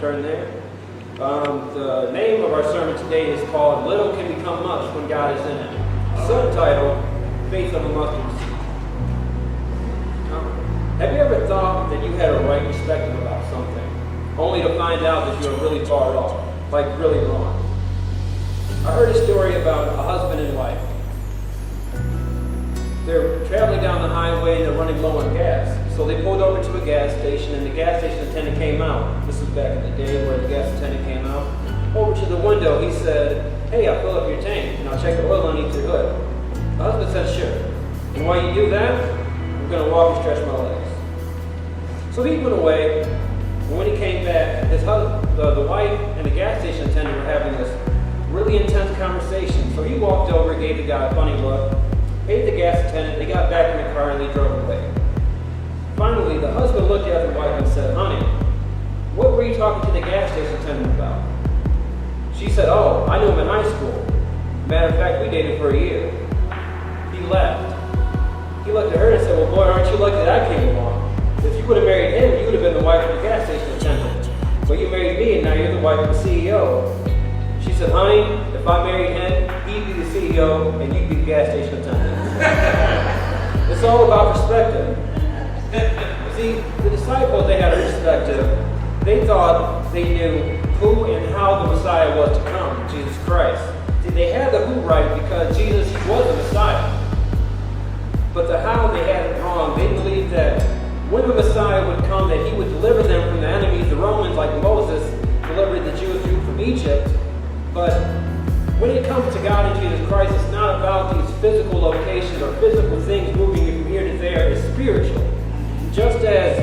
turn there. The name of our sermon today is called Little Can Become Much When God Is in It. Subtitle, Faith of a Mustard Seed. Have you ever thought that you had a right perspective about something, only to find out that you were really far off, like really wrong? I heard a story about a husband and wife. They're traveling down the highway and they're running low on gas. So they pulled over to a gas station and the gas station attendant came out. This was back in the day where the gas attendant came out. Over to the window, he said, "Hey, I'll fill up your tank and I'll check the oil underneath your hood." The husband said, "Sure. And while you do that, I'm going to walk and stretch my legs." So he went away, and when he came back, the wife and the gas station attendant were having this really intense conversation. So he walked over, gave the guy a funny look, paid the gas attendant, they got back in the car and they drove away. Finally, the husband looked at the wife and said, "Honey, what were you talking to the gas station attendant about?" She said, "Oh, I knew him in high school. Matter of fact, we dated for a year." He laughed. He looked at her and said, "Well, boy, aren't you lucky that I came along? If you would have married him, you would have been the wife of the gas station attendant. But you married me, and now you're the wife of the CEO." She said, "Honey, if I married him, he'd be the CEO, and you'd be the gas station attendant." It's all about perspective. See, the disciples, they had a perspective. They thought they knew who and how the Messiah was to come, Jesus Christ. See, they had the who right because Jesus, he was the Messiah. But the how, they had it wrong. They believed that when the Messiah would come, that he would deliver them from the enemies, the Romans, like Moses delivered the Jews from Egypt. But when it comes to God and Jesus Christ, it's not about these physical locations or physical things moving you from here to there. It's spiritual. Just as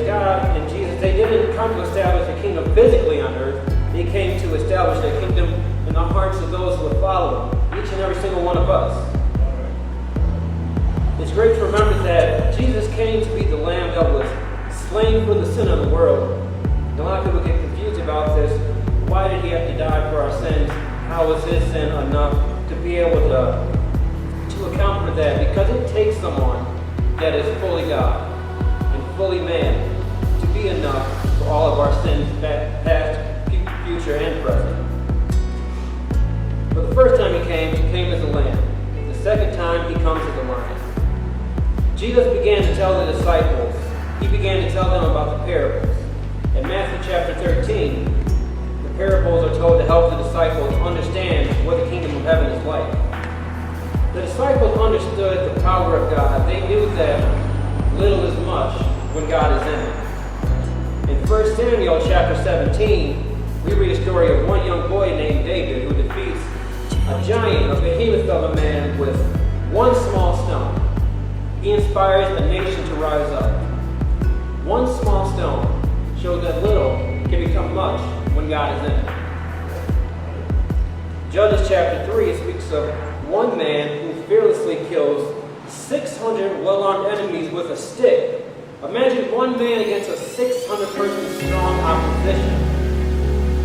God and Jesus, they didn't come to establish a kingdom physically on earth. They came to establish a kingdom in the hearts of those who would follow him, each and every single one of us. It's great to remember that Jesus came to be the Lamb that was slain for the sin of the world. And a lot of people get confused about this. Why did he have to die for our sins? How is his sin enough to be able to account for that? Because it takes someone that is fully God and fully man to be enough for all of our sins, past, future, and present. But the first time he came as a lamb. The second time, he comes as a lion. Jesus began to tell the disciples, he began to tell them about the parables. In Matthew chapter 13, the parables are told to help the disciples understand what the kingdom of heaven is like. The disciples understood the power of God. They knew that little is much when God is in it. In 1 Samuel chapter 17, we read a story of one young boy named David who defeats a giant, a behemoth of a man with one small stone. He inspires a nation to rise up. One small stone shows that little can become much when God is in it. Judges chapter 3 speaks of one man who fearlessly kills 600 well-armed enemies with a stick. Imagine one man against a 600-person strong opposition.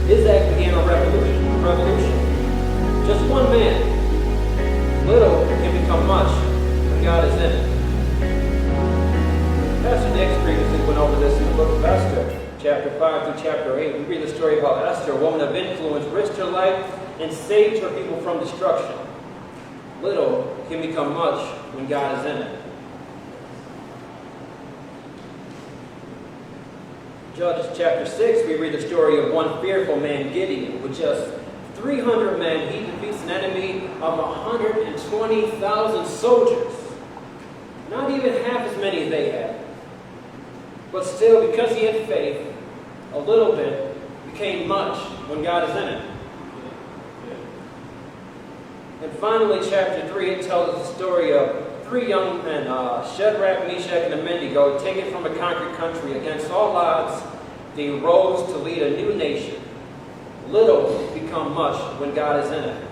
His act began a revolution. Just one man. Little can become much when God is in it. Pastor Nick previously went over this in the book of Esther, chapter 5 through chapter 8. We read the story of how Esther, a woman of influence, risked her life and saved her people from destruction. Little can become much when God is in it. Judges chapter 6, we read the story of one fearful man, Gideon. With just 300 men, he defeats an enemy of 120,000 soldiers. Not even half as many as they had. But still, because he had faith, a little bit became much when God is in it. And finally, chapter 3, it tells us the story of three young men, Shadrach, Meshach, and Abednego, taken from a conquered country. Against all odds, they rose to lead a new nation. Little become much when God is in it.